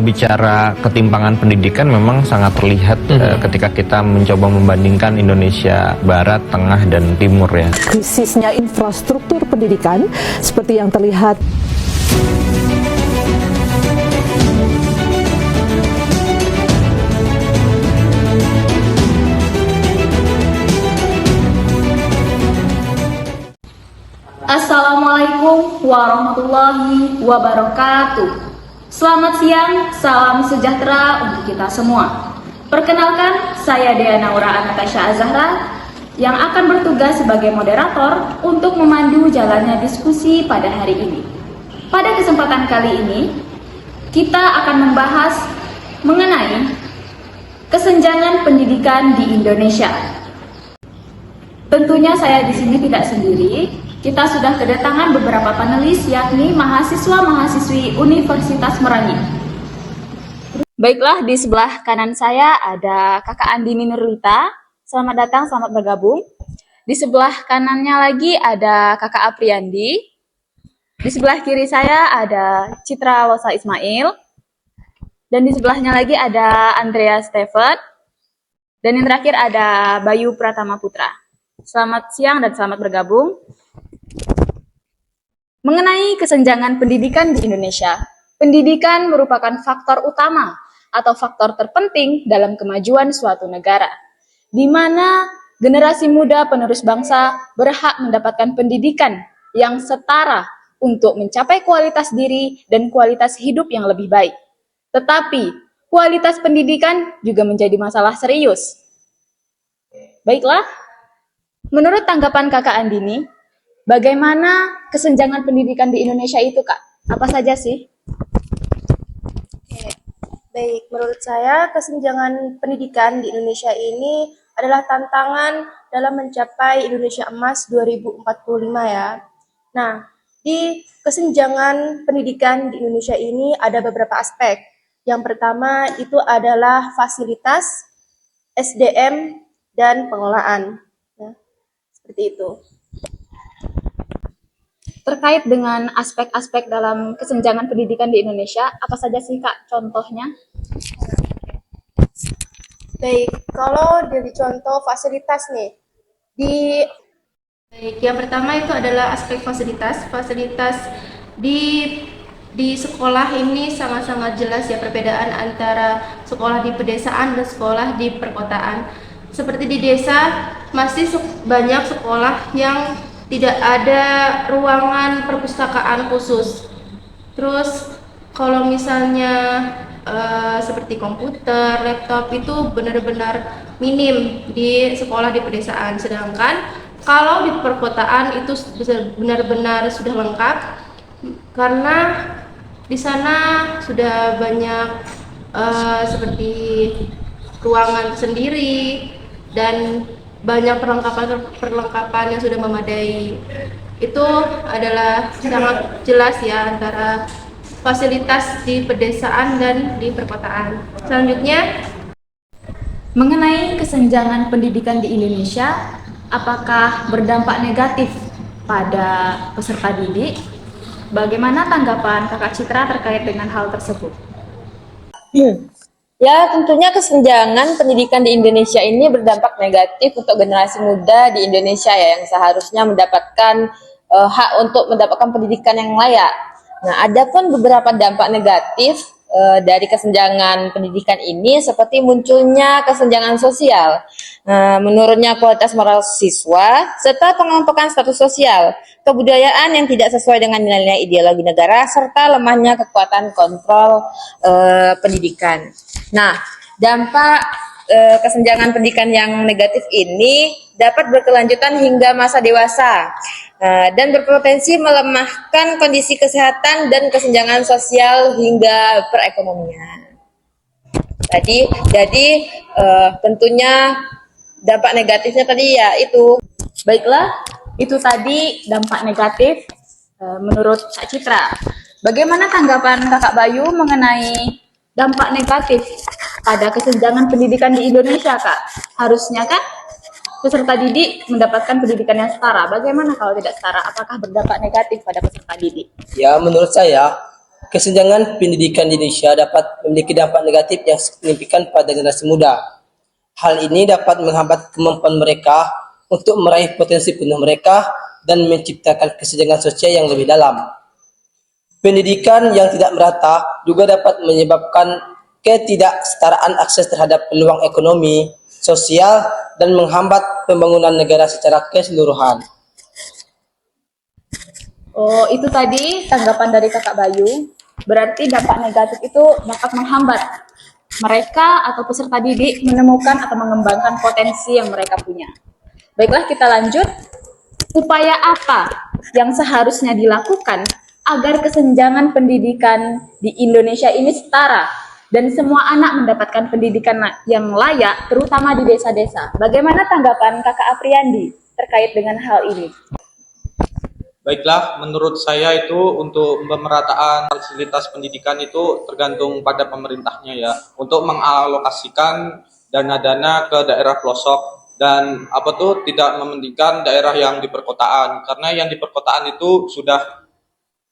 bicara ketimpangan pendidikan memang sangat terlihat ketika kita mencoba membandingkan Indonesia Barat, Tengah, dan Timur ya. Krisisnya infrastruktur pendidikan seperti yang terlihat. Assalamualaikum warahmatullahi wabarakatuh. Selamat siang, salam sejahtera untuk kita semua. Perkenalkan, saya Dea Naura Anatasha Azahra yang akan bertugas sebagai moderator untuk memandu jalannya diskusi pada hari ini. Pada kesempatan kali ini, kita akan membahas mengenai kesenjangan pendidikan di Indonesia. Tentunya saya di sini tidak sendiri. Kita sudah kedatangan beberapa panelis, yakni mahasiswa-mahasiswi Universitas Merangin. Baiklah, di sebelah kanan saya ada Kakak Andini Nurlita. Selamat datang, selamat bergabung. Di sebelah kanannya lagi ada Kakak Apriandi. Di sebelah kiri saya ada Citra Losa Ismail. Dan di sebelahnya lagi ada Andrea Stefan. Dan yang terakhir ada Bayu Pratama Putra. Selamat siang dan selamat bergabung. Mengenai kesenjangan pendidikan di Indonesia, pendidikan merupakan faktor utama atau faktor terpenting dalam kemajuan suatu negara, di mana generasi muda penerus bangsa berhak mendapatkan pendidikan yang setara untuk mencapai kualitas diri dan kualitas hidup yang lebih baik. Tetapi, kualitas pendidikan juga menjadi masalah serius. Baiklah, menurut tanggapan Kakak Andini, bagaimana kesenjangan pendidikan di Indonesia itu, Kak? Apa saja sih? Baik, menurut saya kesenjangan pendidikan di Indonesia ini adalah tantangan dalam mencapai Indonesia Emas 2045 ya. Nah, di kesenjangan pendidikan di Indonesia ini ada beberapa aspek. Yang pertama itu adalah fasilitas, SDM, dan pengelolaan. Ya, seperti itu. Terkait dengan aspek-aspek dalam kesenjangan pendidikan di Indonesia, apa saja sih, Kak, contohnya? Baik, kalau dari contoh fasilitas nih, yang pertama itu adalah aspek fasilitas. Fasilitas di sekolah ini sangat-sangat jelas ya perbedaan antara sekolah di pedesaan dan sekolah di perkotaan. Seperti di desa masih banyak sekolah yang tidak ada ruangan perpustakaan khusus. Terus kalau misalnya seperti komputer, laptop itu benar-benar minim di sekolah di pedesaan. Sedangkan kalau di perkotaan itu benar-benar sudah lengkap karena di sana sudah banyak seperti ruangan sendiri dan banyak perlengkapan yang sudah memadai. Itu adalah sangat jelas ya antara fasilitas di pedesaan dan di perkotaan. Selanjutnya, mengenai kesenjangan pendidikan di Indonesia, apakah berdampak negatif pada peserta didik? Bagaimana tanggapan Kakak Citra terkait dengan hal tersebut? Ya, tentunya kesenjangan pendidikan di Indonesia ini berdampak negatif untuk generasi muda di Indonesia ya, yang seharusnya mendapatkan hak untuk mendapatkan pendidikan yang layak. Nah, ada pun beberapa dampak negatif dari kesenjangan pendidikan ini seperti munculnya kesenjangan sosial, menurunnya kualitas moral siswa, serta pengelompokan status sosial, kebudayaan yang tidak sesuai dengan nilai-nilai ideologi negara, serta lemahnya kekuatan kontrol pendidikan. Nah, dampak kesenjangan pendidikan yang negatif ini dapat berkelanjutan hingga masa dewasa dan berpotensi melemahkan kondisi kesehatan dan kesenjangan sosial hingga perekonomian. Jadi tentunya dampak negatifnya tadi ya itu. Baiklah, itu tadi dampak negatif menurut Kak Citra. Bagaimana tanggapan Kakak Bayu mengenai dampak negatif pada kesenjangan pendidikan di Indonesia, Kak? Harusnya kan peserta didik mendapatkan pendidikan yang setara. Bagaimana kalau tidak setara? Apakah berdampak negatif pada peserta didik? Ya, menurut saya kesenjangan pendidikan di Indonesia dapat memiliki dampak negatif yang signifikan pada generasi muda. Hal ini dapat menghambat kemampuan mereka untuk meraih potensi penuh mereka dan menciptakan kesenjangan sosial yang lebih dalam. Pendidikan yang tidak merata juga dapat menyebabkan ketidaksetaraan akses terhadap peluang ekonomi, sosial, dan menghambat pembangunan negara secara keseluruhan. Oh, itu tadi tanggapan dari Kakak Bayu. Berarti dampak negatif itu dapat menghambat mereka atau peserta didik menemukan atau mengembangkan potensi yang mereka punya. Baiklah, kita lanjut. Upaya apa yang seharusnya dilakukan agar kesenjangan pendidikan di Indonesia ini setara dan semua anak mendapatkan pendidikan yang layak, terutama di desa-desa? Bagaimana tanggapan Kakak Apriandi terkait dengan hal ini? Baiklah, menurut saya itu untuk pemerataan fasilitas pendidikan itu tergantung pada pemerintahnya ya, untuk mengalokasikan dana-dana ke daerah pelosok dan tidak mementingkan daerah yang di perkotaan, karena yang di perkotaan itu sudah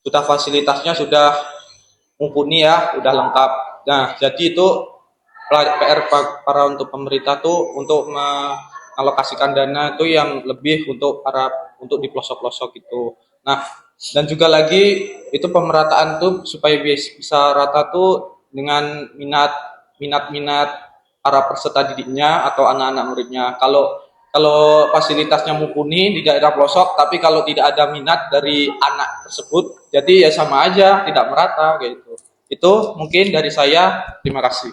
fasilitasnya sudah mumpuni ya, sudah lengkap. Nah, jadi itu PR para untuk pemerintah tuh untuk mengalokasikan dana itu yang lebih untuk di pelosok-pelosok itu. Nah, dan juga lagi itu pemerataan tuh supaya bisa rata tuh dengan minat para peserta didiknya atau anak-anak muridnya. Kalau fasilitasnya mumpuni di daerah pelosok, tapi kalau tidak ada minat dari anak tersebut, jadi ya sama aja, tidak merata gitu. Itu mungkin dari saya. Terima kasih.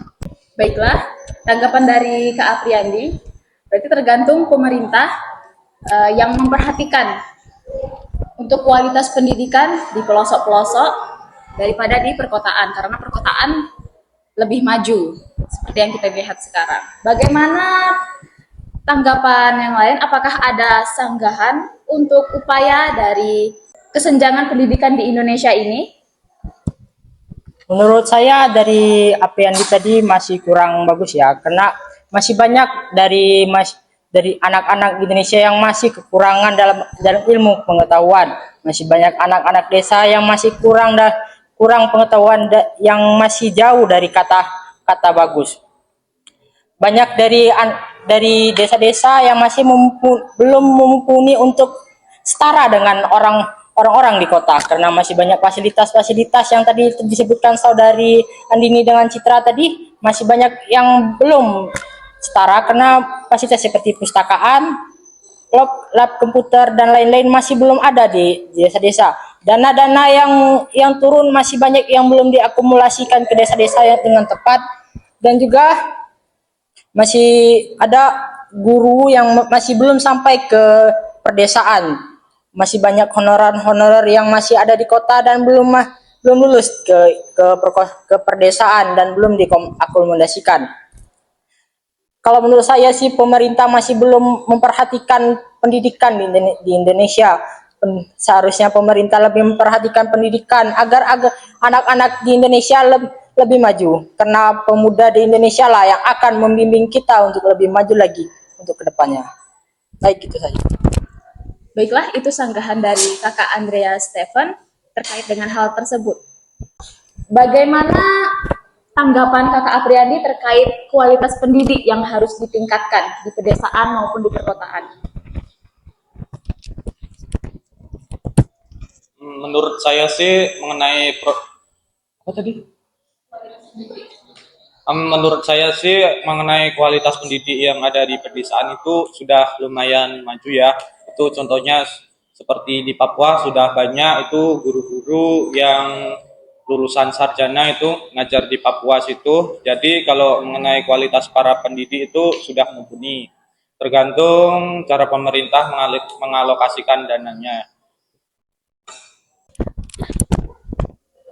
Baiklah, tanggapan dari Kak Apriandi. Berarti tergantung pemerintah yang memperhatikan untuk kualitas pendidikan di pelosok-pelosok daripada di perkotaan, karena perkotaan lebih maju seperti yang kita lihat sekarang. Bagaimana tanggapan yang lain? Apakah ada sanggahan untuk upaya dari kesenjangan pendidikan di Indonesia ini? Menurut saya dari apa yang tadi masih kurang bagus ya, karena masih banyak dari anak-anak di Indonesia yang masih kekurangan dalam ilmu pengetahuan. Masih banyak anak-anak desa yang masih kurang pengetahuan yang masih jauh dari kata bagus. Banyak dari desa-desa yang masih belum mumpuni untuk setara dengan orang-orang di kota, karena masih banyak fasilitas-fasilitas yang tadi disebutkan saudari Andini dengan Citra tadi, masih banyak yang belum setara karena fasilitas seperti pustakaan, lab komputer dan lain-lain masih belum ada di desa-desa. Dana-dana yang turun masih banyak yang belum diakumulasikan ke desa-desa yang dengan tepat, dan juga masih ada guru yang masih belum sampai ke perdesaan. Masih banyak honorer yang masih ada di kota dan belum lulus ke perdesaan dan belum diakomodasikan. Kalau menurut saya sih pemerintah masih belum memperhatikan pendidikan di Indonesia. Seharusnya pemerintah lebih memperhatikan pendidikan agar anak-anak di Indonesia lebih maju, karena pemuda di Indonesia lah yang akan membimbing kita untuk lebih maju lagi untuk kedepannya. Baik, itu saja. Baiklah, itu sanggahan dari Kakak Andrea Stephen terkait dengan hal tersebut. Bagaimana tanggapan Kakak Apriandi terkait kualitas pendidik yang harus ditingkatkan di pedesaan maupun di perkotaan? Menurut saya sih menurut saya sih mengenai kualitas pendidik yang ada di pedesaan itu sudah lumayan maju ya. Itu contohnya seperti di Papua sudah banyak itu guru-guru yang lulusan sarjana itu ngajar di Papua situ. Jadi kalau mengenai kualitas para pendidik itu sudah mumpuni. Tergantung cara pemerintah mengalokasikan dananya.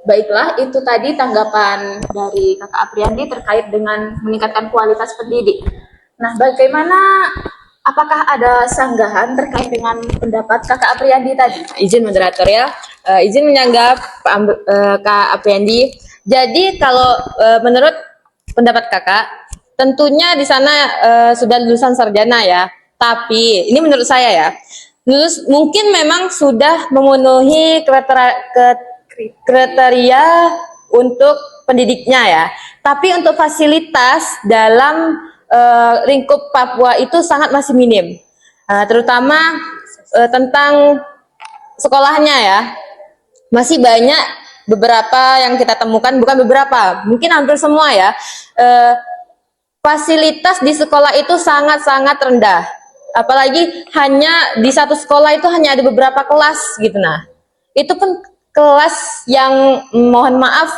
Baiklah, itu tadi tanggapan dari Kakak Apriandi terkait dengan meningkatkan kualitas pendidik. Nah, apakah ada sanggahan terkait dengan pendapat Kakak Apriandi tadi? Izin moderator ya, izin menyanggap Kak Apriandi. Jadi kalau menurut pendapat kakak, tentunya di sana sudah lulusan sarjana ya. Tapi ini menurut saya ya, mungkin memang sudah memenuhi kriteria untuk pendidiknya ya. Tapi untuk fasilitas dalam lingkup Papua itu sangat masih minim. Terutama tentang sekolahnya ya. Masih banyak beberapa yang kita temukan, bukan beberapa, mungkin hampir semua ya. Fasilitas di sekolah itu sangat-sangat rendah. Apalagi hanya di satu sekolah itu hanya ada beberapa kelas gitu. Nah, itu pun kelas yang mohon maaf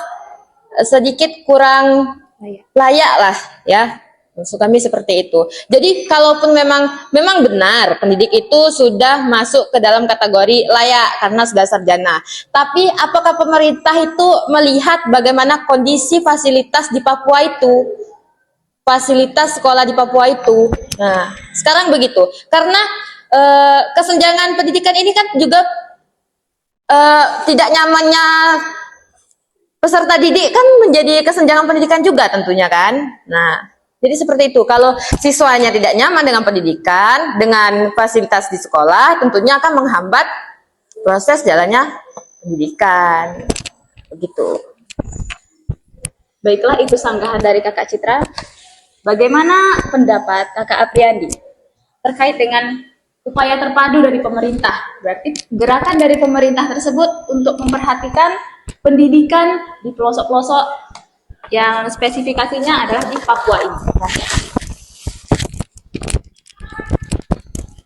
sedikit kurang layak lah ya. Maksud kami seperti itu. Jadi kalaupun memang benar pendidik itu sudah masuk ke dalam kategori layak karena sudah sarjana. Tapi apakah pemerintah itu melihat bagaimana kondisi fasilitas di Papua itu? Fasilitas sekolah di Papua itu. Nah, sekarang begitu. Karena kesenjangan pendidikan ini kan juga tidak nyamannya peserta didik kan menjadi kesenjangan pendidikan juga tentunya kan. Nah, jadi seperti itu. Kalau siswanya tidak nyaman dengan pendidikan, dengan fasilitas di sekolah, tentunya akan menghambat proses jalannya pendidikan. Begitu. Baiklah, itu sanggahan dari Kakak Citra. Bagaimana pendapat Kakak Apriandi terkait dengan upaya terpadu dari pemerintah? Berarti gerakan dari pemerintah tersebut untuk memperhatikan pendidikan di pelosok-pelosok yang spesifikasinya adalah di Papua ini.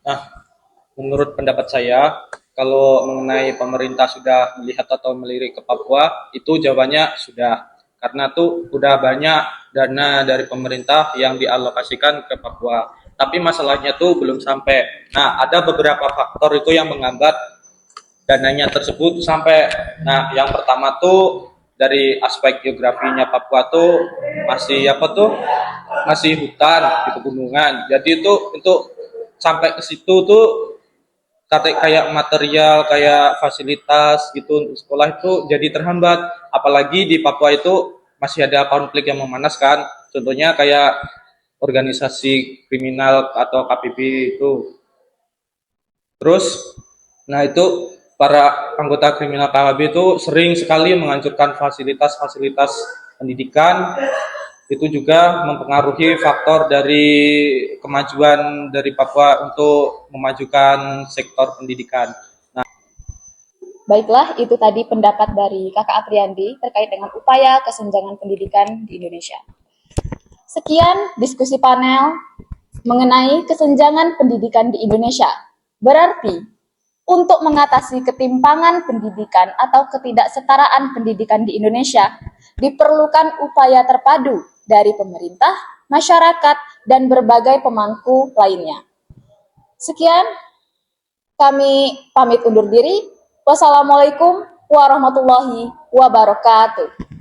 Nah, menurut pendapat saya, kalau mengenai pemerintah sudah melihat atau melirik ke Papua, itu jawabannya sudah. Karena tuh udah banyak dana dari pemerintah yang dialokasikan ke Papua. Tapi masalahnya tuh belum sampai. Nah, ada beberapa faktor itu yang menghambat dananya tersebut sampai. Nah, yang pertama tuh dari aspek geografinya Papua tuh masih hutan di pegunungan. Jadi itu untuk sampai ke situ tuh kayak material, kayak fasilitas gitu untuk sekolah itu jadi terhambat. Apalagi di Papua itu masih ada konflik yang memanaskan. Contohnya kayak organisasi kriminal atau KPB itu. Terus, nah itu para anggota kriminal KKB itu sering sekali menghancurkan fasilitas-fasilitas pendidikan. Itu juga mempengaruhi faktor dari kemajuan dari Papua untuk memajukan sektor pendidikan. Baiklah, itu tadi pendapat dari Kakak Apriandi terkait dengan upaya kesenjangan pendidikan di Indonesia. Sekian diskusi panel mengenai kesenjangan pendidikan di Indonesia. Berarti untuk mengatasi ketimpangan pendidikan atau ketidaksetaraan pendidikan di Indonesia, diperlukan upaya terpadu dari pemerintah, masyarakat, dan berbagai pemangku lainnya. Sekian, kami pamit undur diri. Wassalamualaikum warahmatullahi wabarakatuh.